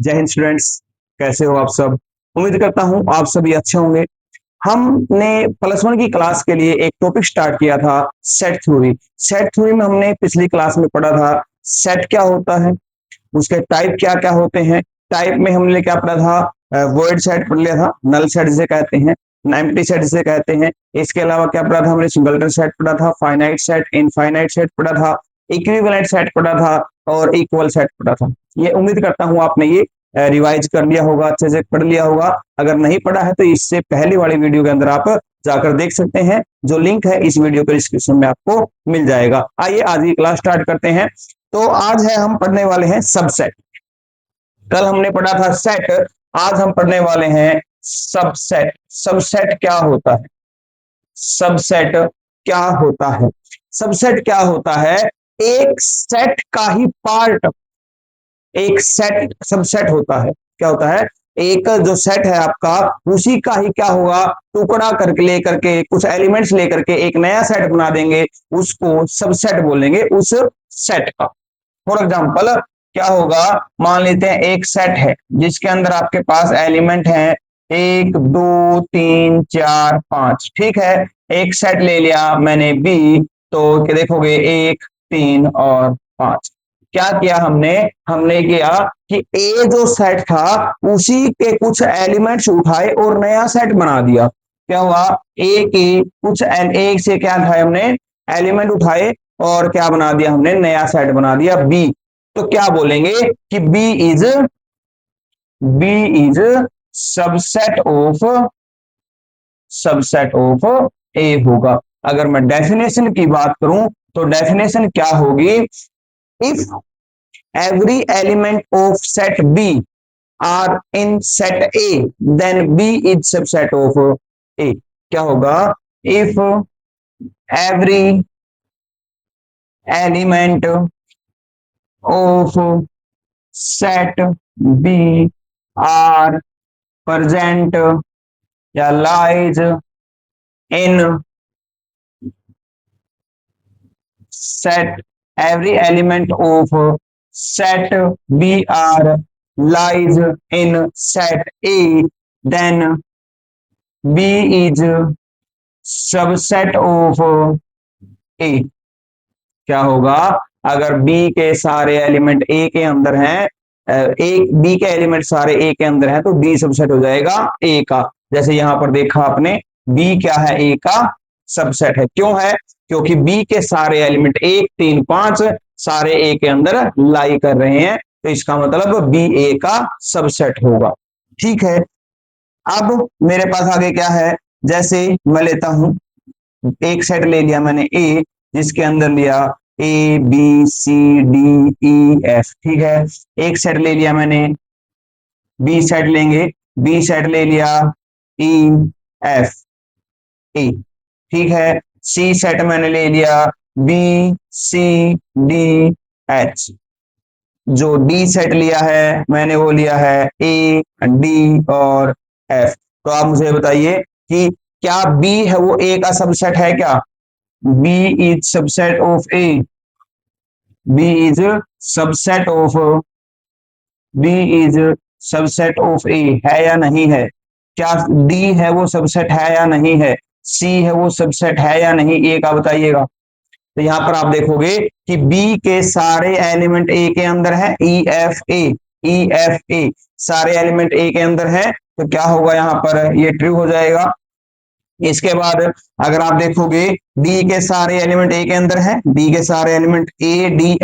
जय हिंद स्टूडेंट्स, कैसे हो आप सब। उम्मीद करता हूं आप सभी अच्छे होंगे। हमने प्लस वन की क्लास के लिए एक टॉपिक स्टार्ट किया था, सेट थ्योरी। सेट थ्योरी में हमने पिछली क्लास में पढ़ा था सेट क्या होता है, उसके टाइप क्या क्या होते हैं। टाइप में हमने क्या पढ़ा था, वॉइड सेट पढ़ लिया था, नल सेट जिसे कहते हैं, एम्प्टी सेट जिसे कहते हैं। इसके अलावा क्या पढ़ा था हमने, सिंगलटन सेट पढ़ा था, फाइनाइट सेट, इनफाइनाइट सेट पढ़ा था, इक्विवेलेंट सेट पढ़ा था और इक्वल सेट पढ़ा था। ये उम्मीद करता हूं आपने ये रिवाइज कर लिया होगा, अच्छे से पढ़ लिया होगा। अगर नहीं पढ़ा है तो इससे पहले वाली वीडियो के अंदर आप जाकर देख सकते हैं, जो लिंक है इस वीडियो के डिस्क्रिप्शन में आपको मिल जाएगा। आइए आज की क्लास स्टार्ट करते हैं। तो आज है हम पढ़ने वाले हैं सबसेट। कल हमने पढ़ा था सेट, आज हम पढ़ने वाले हैं सबसेट। सबसेट क्या होता है, सबसेट क्या होता है, सबसेट क्या होता है, एक सेट का ही पार्ट एक सेट सबसेट होता है। क्या होता है, एक जो सेट है आपका उसी का ही क्या होगा, टुकड़ा करके लेकर के कुछ एलिमेंट्स लेकर के एक नया सेट बना देंगे, उसको सबसेट बोलेंगे उस सेट का। फॉर एग्जांपल क्या होगा, मान लेते हैं एक सेट है जिसके अंदर आपके पास एलिमेंट है 1 2 3 4 5, ठीक है। एक सेट ले लिया मैंने बी, तो क्या देखोगे 1 3 और 5। क्या किया हमने, हमने किया कि ए जो सेट था उसी के कुछ एलिमेंट्स उठाए और नया सेट बना दिया। क्या हुआ, ए की कुछ एक से क्या था, हमने एलिमेंट उठाए और क्या बना दिया, हमने नया सेट बना दिया बी। तो क्या बोलेंगे कि बी इज सबसेट ऑफ ए होगा। अगर मैं डेफिनेशन की बात करूं तो डेफिनेशन क्या होगी, if every element of set B are in set A, then B is subset of A। क्या होगा, if every element of set B are present या lies in set, every element of set B are lies in set A, then B is subset of A. क्या होगा, अगर B के सारे element ए के अंदर हैं, एक बी के एलिमेंट सारे ए के अंदर हैं, तो बी सबसेट हो जाएगा ए का। जैसे यहां पर देखा आपने, बी क्या है, ए का सबसेट है। क्यों है, क्योंकि बी के सारे एलिमेंट 1 3 5 सारे ए के अंदर लाई कर रहे हैं, तो इसका मतलब बी ए का सबसेट होगा। ठीक है, अब मेरे पास आगे क्या है, जैसे मैं लेता हूं, एक सेट ले लिया मैंने ए, जिसके अंदर लिया A B C D E F, ठीक है। एक सेट ले लिया मैंने, बी सेट लेंगे, बी सेट ले लिया ई एफ ए, ठीक है। सी सेट मैंने ले लिया बी सी डी एच। जो डी सेट लिया है मैंने वो लिया है ए डी और एफ। तो आप मुझे बताइए कि क्या बी है वो ए का सबसेट है क्या, B is subset of A, B is subset of, B is subset of A है या नहीं है, क्या डी है वो सबसेट है या नहीं है, सी है वो सबसेट है या नहीं, ये का बताइएगा। तो यहां पर आप देखोगे कि बी के सारे एलिमेंट ए के अंदर है, E F A, E F A सारे एलिमेंट ए के अंदर है, तो क्या होगा यहाँ पर, ये ट्रू हो जाएगा। इसके बाद अगर आप देखोगे डी के सारे एलिमेंट ए के अंदर है, डी के सारे एलिमेंट ए डी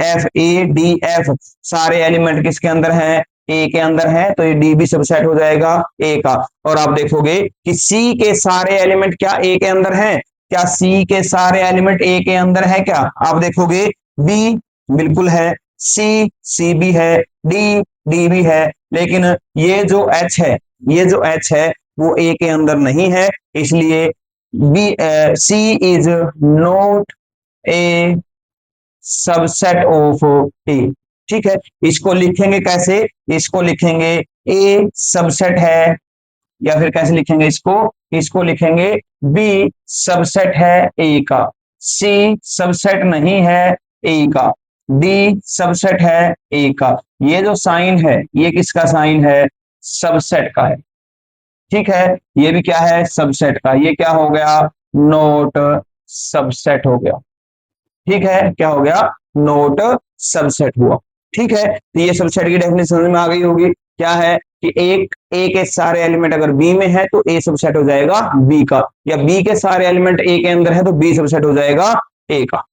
एफ सारे एलिमेंट किसके अंदर है, ए के अंदर है, तो ये डी भी सबसेट हो जाएगा ए का। और आप देखोगे कि सी के सारे एलिमेंट क्या ए के अंदर है, क्या सी के सारे एलिमेंट ए के अंदर है क्या, आप देखोगे बी बिल्कुल है, सी भी है, डी भी है, लेकिन ये जो एच है, ये जो एच है वो ए के अंदर नहीं है, इसलिए B C is not a subset of A. ठीक है, इसको लिखेंगे कैसे, इसको लिखेंगे ए सबसेट है, या फिर कैसे लिखेंगे इसको, इसको लिखेंगे बी सबसेट है ए का, सी सबसेट नहीं है ए का, डी सबसेट है ए का। ये जो साइन है ये किसका साइन है? सबसेट का है। ठीक है, ये भी क्या है? सबसेट का। ये क्या हो गया? नोट सबसेट हो गया। ठीक है, क्या हो गया? नोट सबसेट हुआ। ठीक है, तो ये सबसेट की डेफिनेशन समझ में आ गई होगी। क्या है कि एक ए के सारे एलिमेंट अगर बी में है तो ए सबसेट हो जाएगा बी का, या बी के सारे एलिमेंट ए के अंदर है तो बी सबसेट हो जाएगा ए का।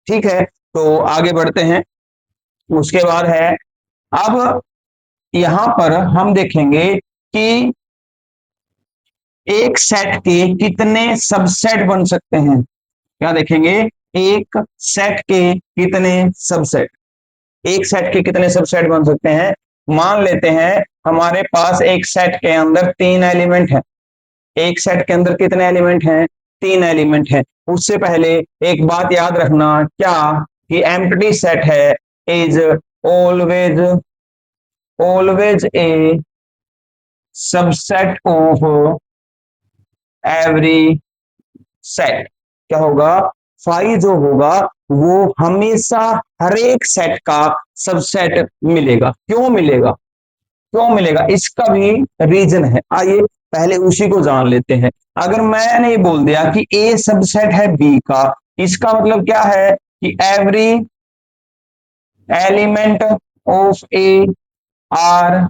ठीक है, तो आगे बढ़ते हैं। उसके बाद है, अब यहां पर हम देखेंगे कि एक सेट के कितने सबसेट बन सकते हैं। क्या देखेंगे? एक सेट के कितने सबसेट, एक सेट के कितने सबसेट बन सकते हैं। मान लेते हैं हमारे पास एक सेट के अंदर 3 एलिमेंट है। एक सेट के अंदर कितने एलिमेंट हैं? 3 एलिमेंट हैं। उससे पहले एक बात याद रखना, क्या कि एम्प्टी सेट है is always always a subset of every set. क्या होगा? फाई जो होगा वो हमेशा हर एक सेट का सबसेट मिलेगा। क्यों मिलेगा? क्यों मिलेगा, इसका भी रीजन है। आइए पहले उसी को जान लेते हैं। अगर मैंने ये बोल दिया कि ए सबसेट है बी का, इसका मतलब क्या है कि every element of A are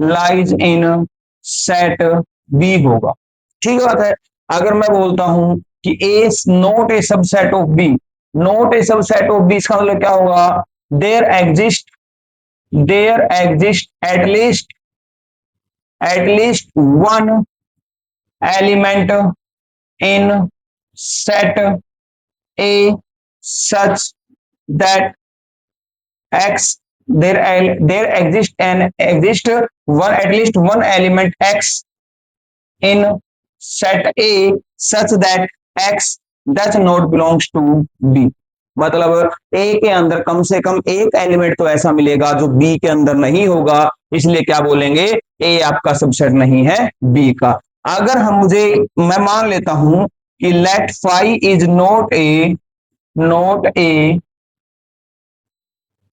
lies in set B होगा। ठीक बात है। अगर मैं बोलता हूं कि A not a subset of B, not a subset of B, इसका मतलब क्या होगा? There exist at least one element in set A such that x there exist one at least one element x in set A such that x does not belongs to B। मतलब A के अंदर कम से कम एक element तो ऐसा मिलेगा जो B के अंदर नहीं होगा, इसलिए क्या बोलेंगे? A आपका सबसेट नहीं है B का। अगर मैं मान लेता हूं कि let phi is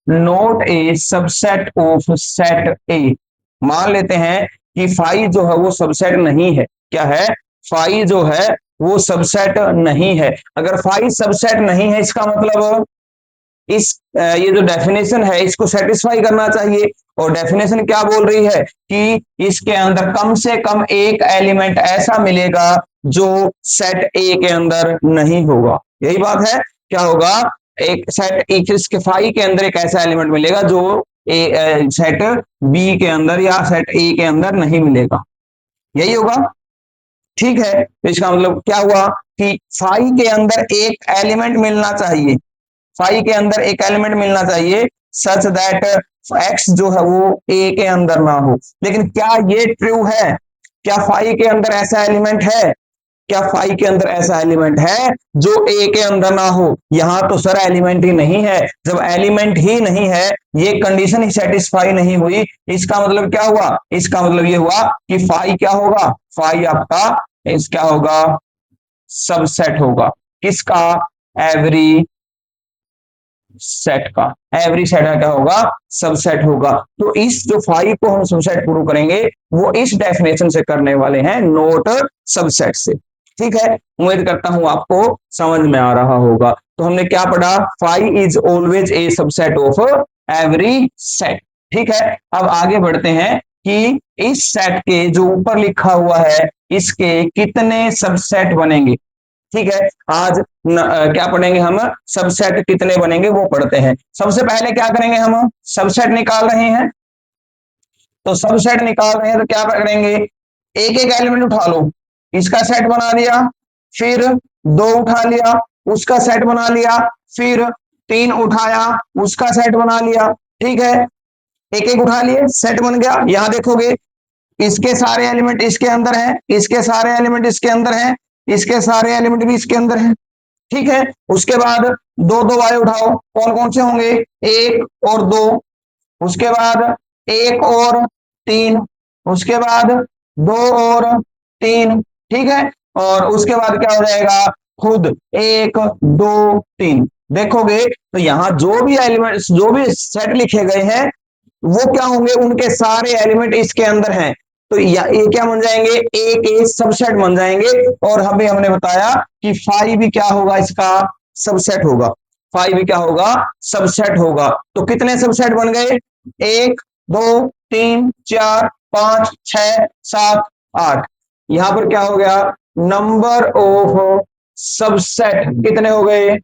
not a subset of set A. मान लेते हैं कि फाई जो है वो सबसेट नहीं है। क्या है? फाई जो है वो सबसेट नहीं है। अगर फाई सबसेट नहीं है, इसका मतलब ये जो डेफिनेशन है इसको सेटिस्फाई करना चाहिए। और डेफिनेशन क्या बोल रही है कि इसके अंदर कम से कम एक एलिमेंट ऐसा मिलेगा जो सेट ए के अंदर नहीं होगा। यही बात है। क्या होगा? एक सेट इसके फाई के अंदर एक ऐसा एलिमेंट मिलेगा जो सेट बी के अंदर या सेट ए के अंदर नहीं मिलेगा। यही होगा। ठीक है, तो इसका मतलब क्या हुआ कि फाई के अंदर एक एलिमेंट मिलना चाहिए, फाई के अंदर एक एलिमेंट मिलना चाहिए सच दैट एक्स जो है वो ए के अंदर ना हो। लेकिन क्या ये ट्रू है? क्या फाई के अंदर ऐसा एलिमेंट है? क्या फाई के अंदर ऐसा एलिमेंट है जो ए के अंदर ना हो? यहां तो सर एलिमेंट ही नहीं है। जब एलिमेंट ही नहीं है, ये कंडीशन ही सेटिस्फाई नहीं हुई, इसका मतलब क्या हुआ? इसका मतलब ये हुआ कि फाई क्या होगा? फाई आपका इस क्या होगा? सबसेट होगा। किसका? एवरी सेट का। एवरी सेट का क्या होगा? सबसेट होगा। तो इस जो फाइव को हम सबसेट प्रूव करेंगे वो इस डेफिनेशन से करने वाले हैं, नोट सबसेट से। ठीक है, उम्मीद करता हूं आपको समझ में आ रहा होगा। तो हमने क्या पढ़ा? Five is always a subset of every set. ठीक है, अब आगे बढ़ते हैं कि इस सेट के जो ऊपर लिखा हुआ है इसके कितने सबसेट बनेंगे। ठीक है, आज क्या पढ़ेंगे हम? सबसेट कितने बनेंगे वो पढ़ते हैं। सबसे पहले क्या करेंगे? हम सबसेट निकाल रहे हैं, तो सबसेट निकाल रहे हैं तो क्या करेंगे? एक एक एलिमेंट उठा लो, इसका सेट बना लिया, फिर दो उठा लिया, उसका सेट बना लिया, फिर तीन उठाया, उसका सेट बना लिया। ठीक है, एक एक उठा लिए, सेट बन गया। यहां देखोगे इसके सारे एलिमेंट इसके अंदर हैं, इसके सारे एलिमेंट इसके अंदर हैं, इसके सारे एलिमेंट भी इसके अंदर हैं। ठीक है, उसके बाद दो दो वाले उठाओ, कौन कौन से होंगे? एक और दो, उसके बाद एक और तीन, उसके बाद दो और तीन। ठीक है, और उसके बाद क्या हो जाएगा? खुद एक दो तीन। देखोगे तो यहाँ जो भी एलिमेंट, जो भी सेट लिखे गए हैं वो क्या होंगे, उनके सारे एलिमेंट इसके अंदर हैं। तो ये क्या बन जाएंगे, एक सबसेट बन जाएंगे। और हमें हमने बताया कि फाइव भी क्या होगा, इसका सबसेट होगा। फाइव भी क्या होगा, सबसेट होगा। तो कितने सबसेट बन गए, एक, दो, तीन, चार, पांच, छह, सात, आठ। यहां पर क्या हो गया, नंबर ऑफ सबसेट कितने हो गए,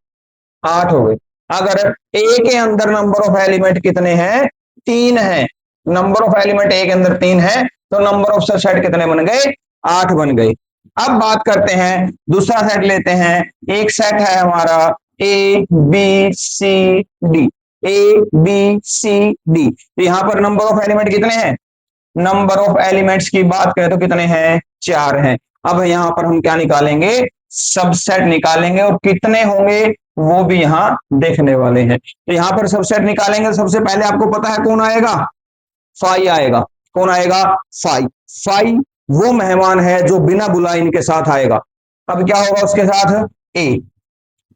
आठ हो गए। अगर ए के अंदर नंबर ऑफ एलिमेंट कितने हैं, तीन है। नंबर ऑफ एलिमेंट ए के अंदर तीन है, तो नंबर ऑफ सबसेट कितने बन गए, आठ बन गए। अब बात करते हैं, दूसरा सेट लेते हैं। एक सेट है हमारा A B C D, A B C D. तो यहां पर नंबर ऑफ एलिमेंट कितने हैं, नंबर ऑफ एलिमेंट्स की बात करें तो कितने हैं, चार हैं। अब यहां पर हम क्या निकालेंगे, सबसेट निकालेंगे, और कितने होंगे वो भी यहां देखने वाले हैं। तो यहां पर सबसेट निकालेंगे, सबसे पहले आपको पता है कौन आएगा, फाइव आएगा। कौन आएगा, फाइव। फाइव वो मेहमान है जो बिना बुलाए इनके साथ आएगा। अब क्या होगा उसके साथ, ए,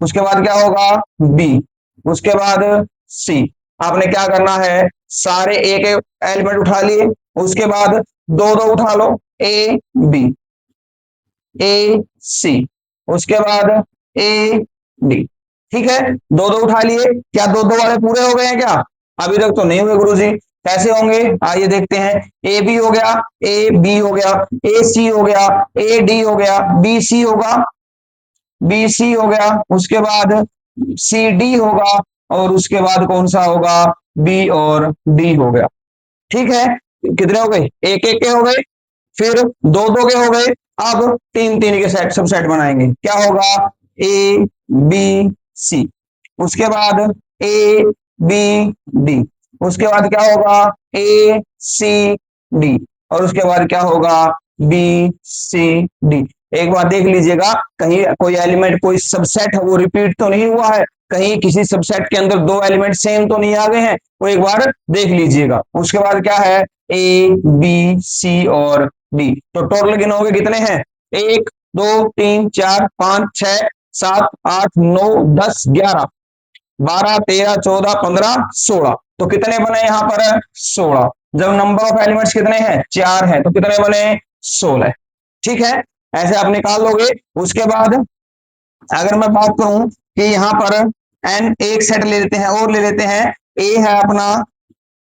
उसके बाद क्या होगा, बी, उसके बाद सी। आपने क्या करना है, सारे ए के एलिमेंट उठा लिए, उसके बाद दो दो उठा लो, ए बी, ए सी, उसके बाद ए डी। ठीक है, दो दो उठा लिए, क्या दो दो वाले पूरे हो गए हैं क्या, अभी तक तो नहीं हुए गुरुजी। कैसे होंगे, आइए देखते हैं। ए बी हो गया, ए बी हो गया, ए सी हो गया, ए डी हो गया, बी सी होगा, बी सी हो गया, उसके बाद सी डी होगा, और उसके बाद कौन सा होगा, बी और डी हो गया। ठीक है, कितने हो गए, एक एक के हो गए, फिर दो दो के हो गए। अब तीन तीन के सेट, सब सेट बनाएंगे, क्या होगा, ए बी सी, उसके बाद ए बी डी, उसके बाद क्या होगा, ए सी डी, और उसके बाद क्या होगा, बी सी डी। एक बार देख लीजिएगा, कहीं कोई एलिमेंट, कोई सबसेट है वो रिपीट तो नहीं हुआ है, कहीं किसी सबसेट के अंदर दो एलिमेंट सेम तो नहीं आ गए हैं, वो एक बार देख लीजिएगा। उसके बाद क्या है, ए बी सी और डी। तो टोटल गिनोगे कितने हैं, एक, दो, तीन, चार, पांच, छह, सात, आठ, नौ, 10, 11, 12, 13, 14, 15, 16। तो कितने बने यहाँ पर, 16। जब नंबर ऑफ एलिमेंट्स कितने हैं, चार हैं, तो कितने बने, 16। ठीक है, ऐसे आप निकाल लोगे। उसके बाद अगर मैं बात करूं कि यहाँ पर एन, एक सेट ले लेते हैं और ले लेते हैं। ए है अपना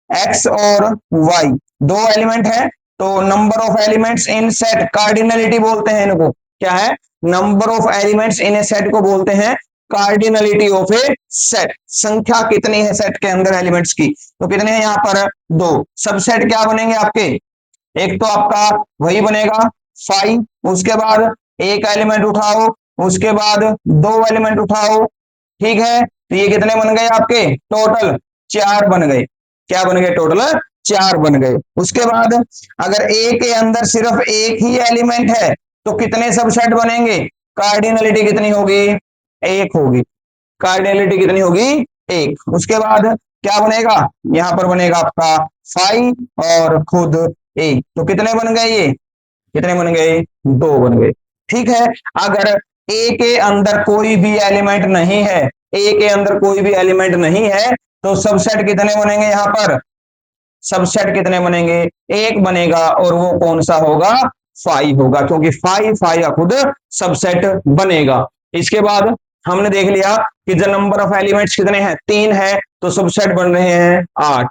एक्स और वाई, दो एलिमेंट है। तो number of elements in set, cardinality बोलते हैं इनको, क्या है, number of elements in A set को बोलते हैं कार्डिनलिटी ऑफ ए सेट। संख्या कितनी है सेट के अंदर एलिमेंट्स की, तो कितने हैं यहाँ पर, दो। सबसेट क्या बनेंगे आपके, एक तो आपका वही बनेगा फाइव, उसके बाद एक एलिमेंट उठाओ, उसके बाद दो एलिमेंट उठाओ। ठीक है, तो ये कितने बन गए आपके, टोटल चार बन गए। क्या बन गए, टोटल चार बन गए। उसके बाद अगर ए के अंदर सिर्फ एक ही एलिमेंट है तो कितने सबसेट बनेंगे, कार्डिनलिटी कितनी होगी, एक होगी। कार्डिनलिटी कितनी होगी, एक। उसके बाद क्या बनेगा, यहां पर बनेगा आपका फाइव और खुद एक। तो कितने बन गए ये, कितने बन गए, दो बन गए। ठीक है, अगर ए के अंदर कोई भी एलिमेंट नहीं है, ए के अंदर कोई भी एलिमेंट नहीं है, तो सबसेट कितने बनेंगे यहाँ पर, सबसेट कितने बनेंगे, एक बनेगा, और वो कौन सा होगा, फाइव होगा, क्योंकि फाइव फाइव का खुद सबसेट बनेगा। इसके बाद हमने देख लिया कि जो नंबर ऑफ एलिमेंट्स कितने हैं, तीन है, तो सबसेट बन रहे हैं आठ।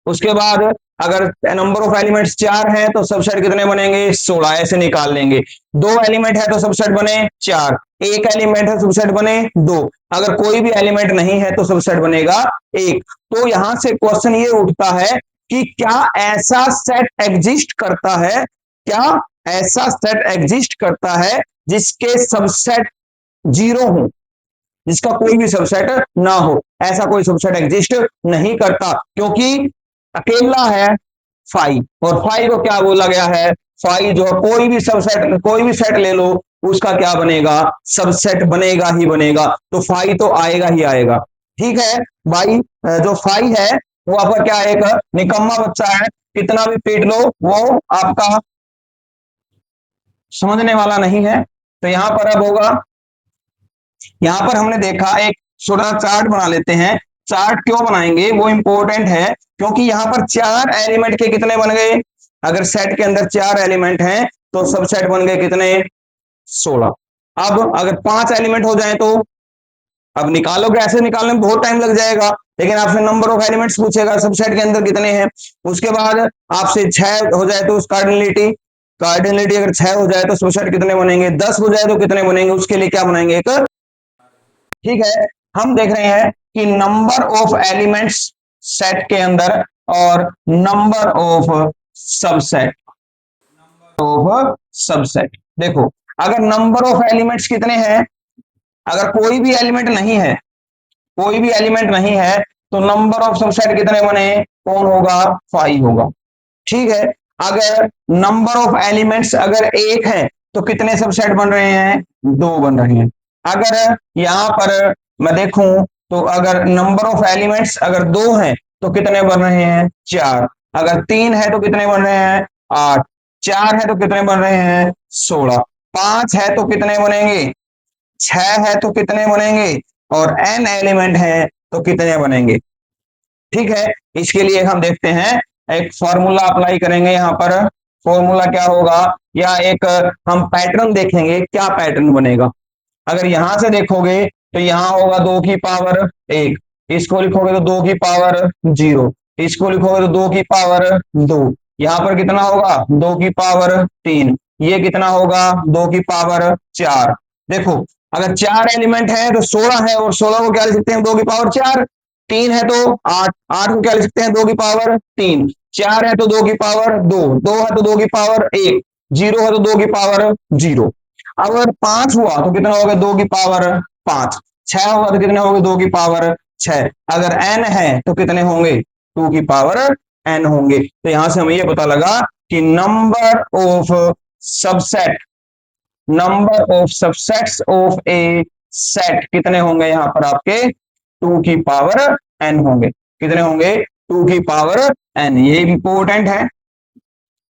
उसके बाद अगर नंबर ऑफ एलिमेंट्स चार हैं तो सबसेट कितने बनेंगे, 16। ऐसे निकाल लेंगे। दो एलिमेंट है तो सबसेट बने चार, एक एलिमेंट है सबसेट बने दो, अगर कोई भी एलिमेंट नहीं है तो सबसेट बनेगा एक। तो यहां से क्वेश्चन ये उठता है कि क्या ऐसा सेट एग्जिस्ट करता है, क्या ऐसा सेट एग्जिस्ट करता है जिसके सबसेट जीरो हो, जिसका कोई भी सबसेट ना हो। ऐसा कोई सबसेट एग्जिस्ट नहीं करता, क्योंकि अकेला है फाइव, और फाइव को क्या बोला गया है, फाइव जो कोई भी सबसेट, कोई भी सेट ले लो, उसका क्या बनेगा, सबसेट बनेगा ही बनेगा। तो फाइव तो आएगा ही आएगा। ठीक है भाई, जो फाइव है वो आपका क्या, एक निकम्मा बच्चा है, कितना भी पीट लो वो आपका समझने वाला नहीं है। तो यहां पर अब होगा, यहां पर हमने देखा एक थोड़ा चार्ट बना लेते हैं। चार्ट क्यों बनाएंगे, वो इंपॉर्टेंट है, क्योंकि यहाँ पर चार एलिमेंट के कितने बन गए, अगर सेट के अंदर चार एलिमेंट हैं तो सबसेट बन गए कितने, 16। अब अगर पांच एलिमेंट हो जाए तो, अब निकालोगे, ऐसे निकालने में बहुत टाइम लग जाएगा, लेकिन आपसे नंबर ऑफ एलिमेंट्स पूछेगा सबसेट के अंदर कितने हैं। उसके बाद आपसे 6 हो जाए तो उस कार्डिनलिटी, कार्डिनलिटी अगर 6 हो जाए तो सबसेट कितने बनेंगे, 10 हो जाए तो कितने बनेंगे, उसके लिए क्या बनाएंगे एक, ठीक है। हम देख रहे हैं कि नंबर ऑफ एलिमेंट्स सेट के अंदर और number of subset, of subset. देखो, अगर नंबर ऑफ एलिमेंट्स कितने हैं, अगर कोई भी एलिमेंट नहीं है, कोई भी एलिमेंट नहीं है, तो नंबर ऑफ सबसेट कितने बने, कौन होगा, 5 होगा। ठीक है। अगर नंबर ऑफ एलिमेंट्स अगर एक है तो कितने सबसेट बन रहे हैं, दो बन रहे हैं। अगर यहां पर मैं देखूं तो अगर नंबर ऑफ एलिमेंट्स अगर दो हैं तो कितने बन रहे हैं, चार। अगर तीन है तो कितने बन रहे हैं, आठ। चार है तो कितने बन रहे हैं, 16। पांच है तो कितने बनेंगे, छह है तो कितने बनेंगे, और एन एलिमेंट है तो कितने बनेंगे। ठीक है। इसके लिए हम देखते हैं, एक फॉर्मूला अप्लाई करेंगे यहाँ पर। फॉर्मूला क्या होगा, या एक हम पैटर्न देखेंगे, क्या पैटर्न बनेगा। अगर यहां से देखोगे तो यहाँ होगा 2 की पावर 1, इसको लिखोगे तो 2 की पावर 0, इसको लिखोगे तो 2 की पावर 2। यहाँ पर कितना होगा, 2 की पावर 3, ये कितना होगा, 2 की पावर 4। देखो, अगर चार एलिमेंट है तो 16 है, और 16 को क्या लिख सकते हैं, 2 की पावर 4। तीन है तो आठ, आठ को क्या लिख सकते हैं, 2 की पावर 3। चार है तो 2 की पावर 2, दो है तो 2 की पावर 1, जीरो है तो 2 की पावर 0। अगर पांच हुआ तो कितना होगा, 2 की पावर 5। छह होगा तो कितने होंगे, 2 की पावर 6। अगर एन है तो कितने होंगे, 2 की पावर n होंगे। तो यहां से हमें यह पता लगा कि number of subset, number of subsets of A set कितने होंगे, यहां पर आपके 2 की पावर n होंगे। कितने होंगे, 2 की पावर n। ये इंपॉर्टेंट है।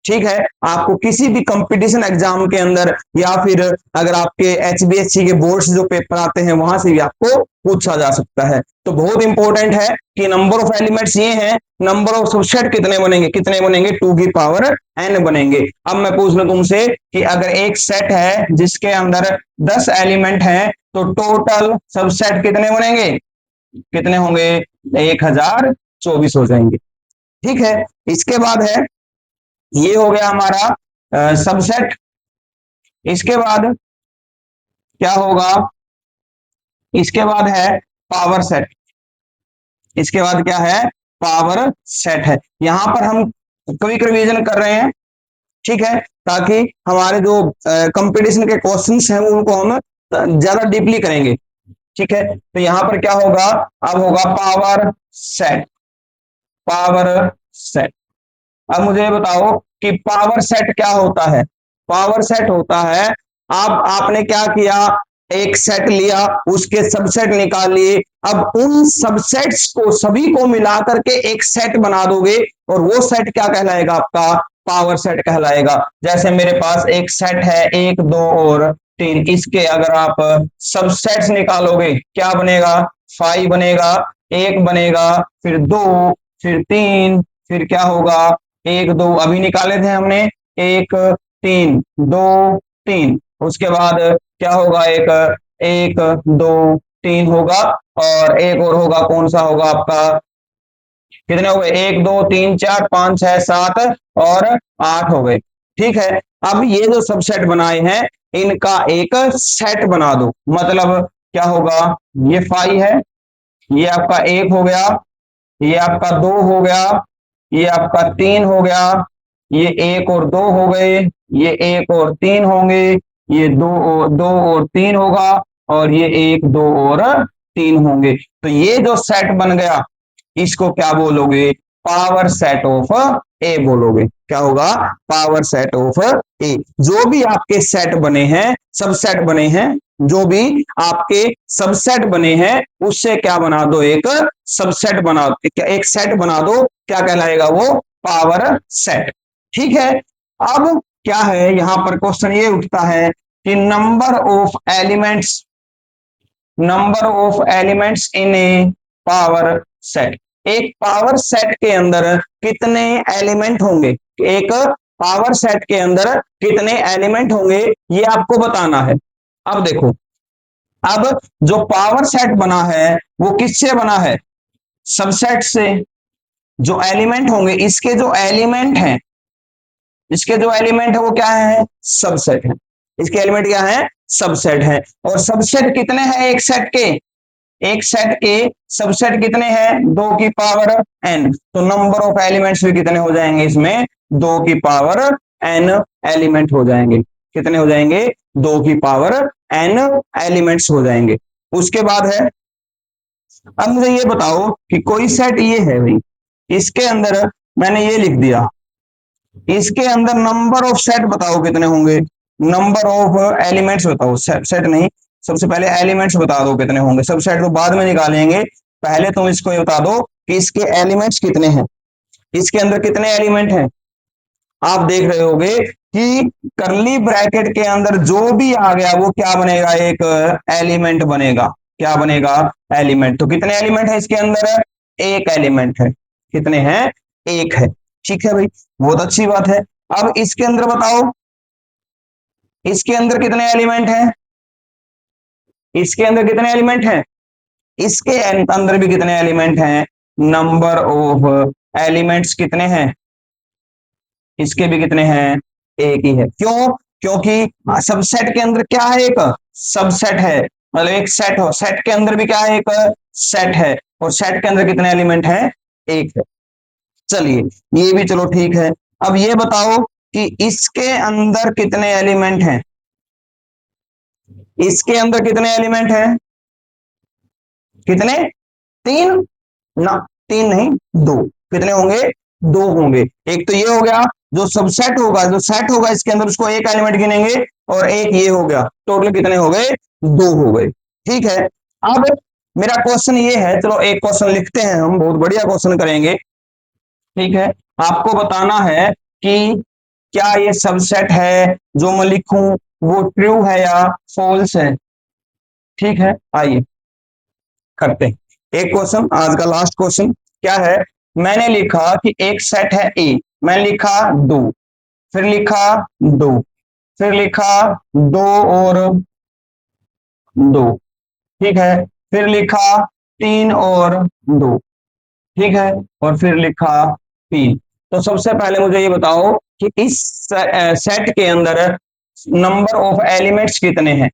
ठीक है। आपको किसी भी कंपटीशन एग्जाम के अंदर, या फिर अगर आपके एचबीएससी के बोर्ड से जो पेपर आते हैं वहां से भी आपको पूछा जा सकता है। तो बहुत इंपॉर्टेंट है कि नंबर ऑफ एलिमेंट्स ये हैं, नंबर ऑफ सबसेट कितने बनेंगे, कितने बनेंगे, 2 की पावर n बनेंगे। अब मैं पूछ रहा तुमसे कि अगर एक सेट है जिसके अंदर 10 एलिमेंट हैं तो टोटल सबसेट कितने बनेंगे, कितने होंगे, 1024 हो जाएंगे। ठीक है। इसके बाद है, ये हो गया हमारा सबसेट। इसके बाद क्या होगा, इसके बाद है पावर सेट। इसके बाद क्या है, पावर सेट है। यहां पर हम क्विक रिवीजन कर रहे हैं, ठीक है, ताकि हमारे जो कंपटीशन के क्वेश्चंस हैं उनको हम ज्यादा डीपली करेंगे। ठीक है। तो यहां पर क्या होगा, अब होगा पावर सेट, पावर सेट। अब मुझे बताओ कि पावर सेट क्या होता है। पावर सेट होता है, अब आपने क्या किया, एक सेट लिया, उसके सबसेट निकाल लिए। अब उन सबसेट्स को सभी को मिला करके एक सेट बना दोगे, और वो सेट क्या कहलाएगा, आपका पावर सेट कहलाएगा। जैसे मेरे पास एक सेट है 1 2 और 3, इसके अगर आप सबसेट्स निकालोगे क्या बनेगा, 5 बनेगा, एक बनेगा, फिर दो, फिर तीन, फिर क्या होगा, एक दो अभी निकाले थे हमने, एक तीन, दो तीन। उसके बाद क्या होगा, एक एक दो तीन होगा, और एक और होगा, कौन सा होगा आपका, कितने हो गए, 1 2 3 4 5 6 7 और 8 हो गए। ठीक है। अब ये जो सबसेट बनाए हैं इनका एक सेट बना दो, मतलब क्या होगा, ये 5 है, ये आपका एक हो गया, ये आपका दो हो गया, ये आपका तीन हो गया, ये एक और दो हो गए, ये एक और तीन होंगे, ये दो और तीन होगा, और ये एक दो और तीन होंगे। तो ये जो सेट बन गया इसको क्या बोलोगे, पावर सेट ऑफ ए बोलोगे। क्या होगा, पावर सेट ऑफ ए। जो भी आपके सेट बने हैं, सबसेट बने हैं, जो भी आपके सबसेट बने हैं उससे क्या बना दो, एक सबसेट बना, एक सेट बना दो, क्या कहलाएगा वो, पावर सेट। ठीक है। अब क्या है, यहां पर क्वेश्चन ये उठता है कि number of elements, number of elements in A power set. एक पावर सेट के अंदर कितने एलिमेंट होंगे, एक पावर सेट के अंदर कितने एलिमेंट होंगे ये आपको बताना है। अब देखो, अब जो पावर सेट बना है वो किससे बना है, सबसेट से। जो एलिमेंट होंगे, इसके जो एलिमेंट है वो क्या है, सबसेट है। इसके एलिमेंट क्या है, सबसेट है। और सबसेट कितने हैं एक सेट के, एक सेट के सबसेट कितने हैं, 2 की पावर n। तो नंबर ऑफ एलिमेंट्स भी कितने हो जाएंगे इसमें, 2 की पावर n एलिमेंट हो जाएंगे। कितने हो जाएंगे, 2 की पावर n एलिमेंट्स हो जाएंगे। उसके बाद है, अब मुझे ये बताओ कि कोई सेट ये है भाई, इसके अंदर मैंने ये लिख दिया, इसके अंदर नंबर ऑफ सेट बताओ कितने होंगे, नंबर ऑफ एलिमेंट्स बताओ, सेट नहीं, सबसे पहले एलिमेंट्स बता दो कितने होंगे, सब सेट तो बाद में निकालेंगे, पहले तुम इसको ये बता दो कि इसके एलिमेंट्स कितने हैं, इसके अंदर कितने एलिमेंट हैं। आप देख रहे होगे कि करली ब्रैकेट के अंदर जो भी आ गया वो क्या बनेगा, एक एलिमेंट बनेगा। क्या बनेगा, एलिमेंट। तो कितने एलिमेंट है इसके अंदर, एक एलिमेंट है। कितने हैं, एक है। ठीक है भाई, बहुत अच्छी बात है। अब इसके अंदर बताओ, इसके अंदर कितने एलिमेंट हैं, इसके अंदर कितने एलिमेंट हैं, इसके अंदर भी कितने एलिमेंट हैं, नंबर ऑफ एलिमेंट्स कितने हैं, इसके भी कितने हैं, एक ही है। क्यों, क्योंकि सबसेट के अंदर क्या है, एक सबसेट है, मतलब एक सेट हो, सेट के अंदर भी क्या है, एक सेट है, और सेट के अंदर कितने एलिमेंट हैं, एक है। चलिए, ये भी चलो ठीक है। अब ये बताओ कि इसके अंदर कितने एलिमेंट हैं, इसके अंदर कितने एलिमेंट हैं, कितने, तीन ना, तीन नहीं, दो। कितने होंगे, दो होंगे। एक तो ये हो गया जो सबसेट होगा, जो सेट होगा इसके अंदर उसको एक एलिमेंट गिनेंगे, और एक ये हो गया, टोटल कितने हो गए, दो हो गए। ठीक है। अब मेरा क्वेश्चन ये है, चलो एक क्वेश्चन लिखते हैं हम, बहुत बढ़िया क्वेश्चन करेंगे। ठीक है, आपको बताना है कि क्या ये सबसेट है जो मैं लिखूं वो ट्रू है या फॉल्स है। ठीक है, आइए करते हैं एक क्वेश्चन, आज का लास्ट क्वेश्चन। क्या है, मैंने लिखा कि एक सेट है ए, मैंने लिखा दो, फिर लिखा दो, फिर लिखा दो और दो। ठीक है, फिर लिखा तीन और दो। ठीक है, और फिर लिखा तीन। तो सबसे पहले मुझे ये बताओ कि इस सेट के अंदर नंबर ऑफ एलिमेंट्स कितने हैं,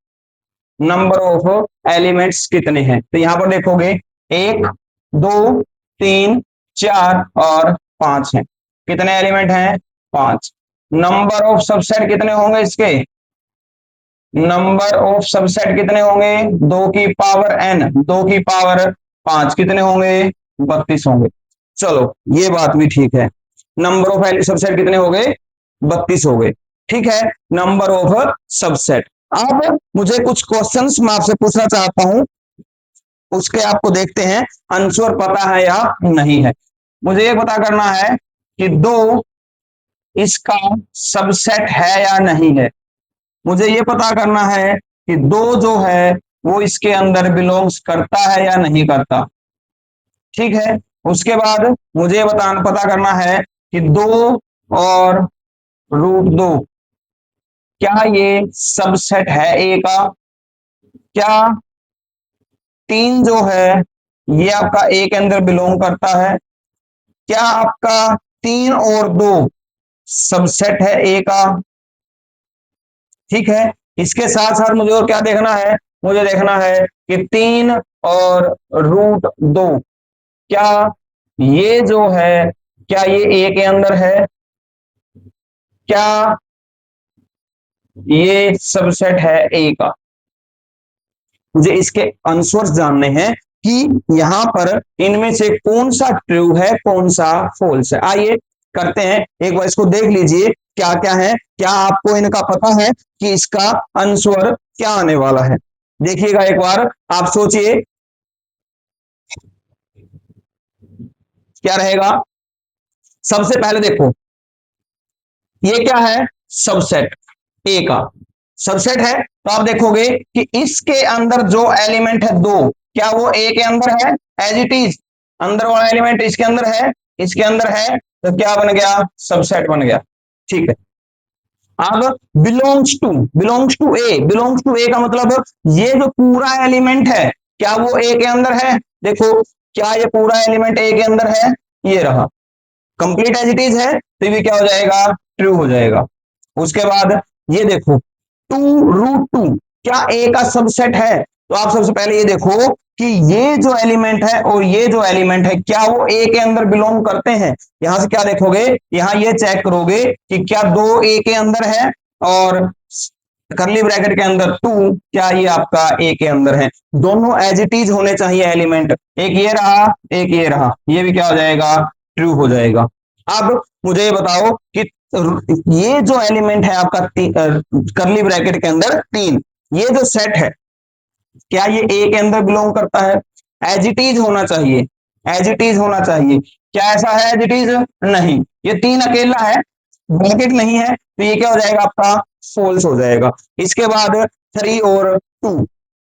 नंबर ऑफ एलिमेंट्स कितने हैं। तो यहां पर देखोगे, एक, दो, तीन, चार और पांच हैं। कितने एलिमेंट हैं, पांच। नंबर ऑफ सबसेट कितने होंगे इसके, नंबर ऑफ सबसेट कितने होंगे, दो की पावर n, दो की पावर पांच, कितने होंगे, 32 होंगे। चलो, ये बात भी ठीक है, नंबर ऑफ सबसेट कितने हो गए, 32 हो गए। ठीक है, नंबर ऑफ सबसेट। अब मुझे कुछ क्वेश्चंस मैं आपसे पूछना चाहता हूं, उसके आपको देखते हैं आंसर पता है या नहीं है। मुझे ये पता करना है कि दो इसका सबसेट है या नहीं है। मुझे ये पता करना है कि दो जो है वो इसके अंदर बिलोंग्स करता है या नहीं करता। ठीक है, उसके बाद मुझे पता करना है कि दो और रूट दो, क्या ये सबसेट है ए का। क्या तीन जो है ये आपका ए के अंदर बिलोंग करता है। क्या आपका तीन और दो सबसेट है ए का। ठीक है, इसके साथ साथ मुझे और क्या देखना है, मुझे देखना है कि तीन और रूट दो, क्या ये जो है, क्या ये ए के अंदर है, क्या ये सबसेट है ए का। मुझे इसके आंसर्स जानने हैं कि यहां पर इनमें से कौन सा ट्रू है, कौन सा फॉल्स है। आइए करते हैं, एक बार इसको देख लीजिए क्या क्या है, क्या आपको इनका पता है कि इसका आंसर क्या आने वाला है। देखिएगा एक बार, आप सोचिए क्या रहेगा। सबसे पहले देखो, ये क्या है, सबसेट ए का सबसेट है, तो आप देखोगे कि इसके अंदर जो एलिमेंट है दो, क्या वो ए के अंदर है? एज इट इज अंदर वाला एलिमेंट इसके अंदर है, इसके अंदर है, तो क्या बन गया? सबसेट बन गया। ठीक है। अब बिलोंग्स टू ए का मतलब ये जो पूरा एलिमेंट है क्या वो ए के अंदर है? देखो, क्या ये पूरा एलिमेंट ए के अंदर है? ये रहा, कंप्लीट एज इट इज है, तो ये क्या हो जाएगा? ट्रू हो जाएगा। उसके बाद ये देखो, 2√2 क्या ए का सबसेट है? तो आप सबसे पहले ये देखो कि ये जो एलिमेंट है और ये जो एलिमेंट है क्या वो ए के अंदर बिलोंग करते हैं? यहां से क्या देखोगे, यहां ये चेक करोगे कि क्या दो ए के अंदर है, और करली ब्रैकेट के अंदर 2 क्या ये आपका ए के अंदर है। दोनों एज इट इज होने चाहिए एलिमेंट, एक ये रहा, एक ये रहा, ये भी क्या हो जाएगा? ट्रू हो जाएगा। अब मुझे ये बताओ कि ये जो एलिमेंट है आपका करली ब्रैकेट के अंदर 3, ये जो सेट है क्या ये ए के अंदर बिलोंग करता है? एज इट इज होना चाहिए, एज इट इज होना चाहिए। क्या ऐसा है एज इट इज? नहीं, ये 3 अकेला है, ब्रैकेट नहीं है, तो ये क्या हो जाएगा आपका? फॉल्स हो जाएगा। इसके बाद 3 और 2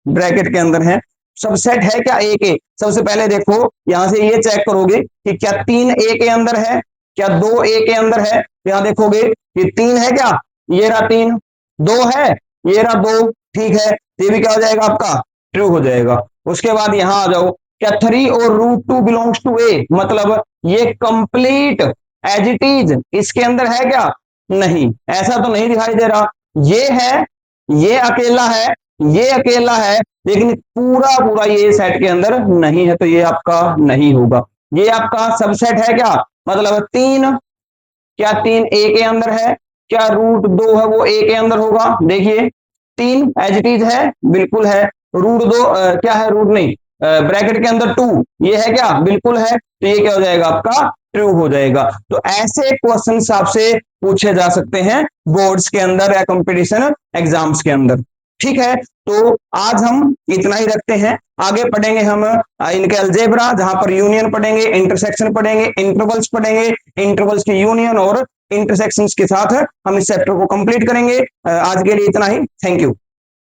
ब्रैकेट के अंदर है, सबसेट है क्या ए के? सबसे पहले देखो यहां से ये चेक करोगे कि क्या 3 ए के अंदर है, क्या 2 ए के अंदर है। तो यहां देखोगे कि 3 है क्या? ये रहा 3, 2 है, ये रहा 2, ठीक है, ये भी क्या हो जाएगा आपका? ट्रू हो जाएगा। उसके बाद यहां आ जाओ, क्या 3 और √2 बिलोंग्स टू ए, मतलब ये कंप्लीट एज इट इज इसके अंदर है क्या? नहीं, ऐसा तो नहीं दिखाई दे रहा। ये है, ये अकेला है, ये अकेला है, लेकिन पूरा पूरा ये सेट के अंदर नहीं है, तो ये आपका नहीं होगा। ये आपका सबसेट है क्या? मतलब 3, क्या 3 ए के अंदर है? क्या √2 है वो ए के अंदर होगा? देखिए 3 एज इट इज है, बिल्कुल है। √2 क्या है? रूट नहीं, ब्रैकेट के अंदर 2, ये है क्या? बिल्कुल है, तो ये क्या हो जाएगा आपका? ट्रू हो जाएगा। तो ऐसे क्वेश्चन आपसे पूछे जा सकते हैं बोर्ड्स के अंदर या कंपटीशन एग्जाम्स के अंदर। ठीक है, तो आज हम इतना ही रखते हैं। आगे पढ़ेंगे हम इनके अलजेब्रा, जहां पर यूनियन पढ़ेंगे, इंटरसेक्शन पढ़ेंगे, इंटरवल्स पढ़ेंगे, इंटरवल्स की यूनियन और इंटरसेक्शंस के साथ हम इस चैप्टर को कंप्लीट करेंगे। आज के लिए इतना ही, थैंक यू।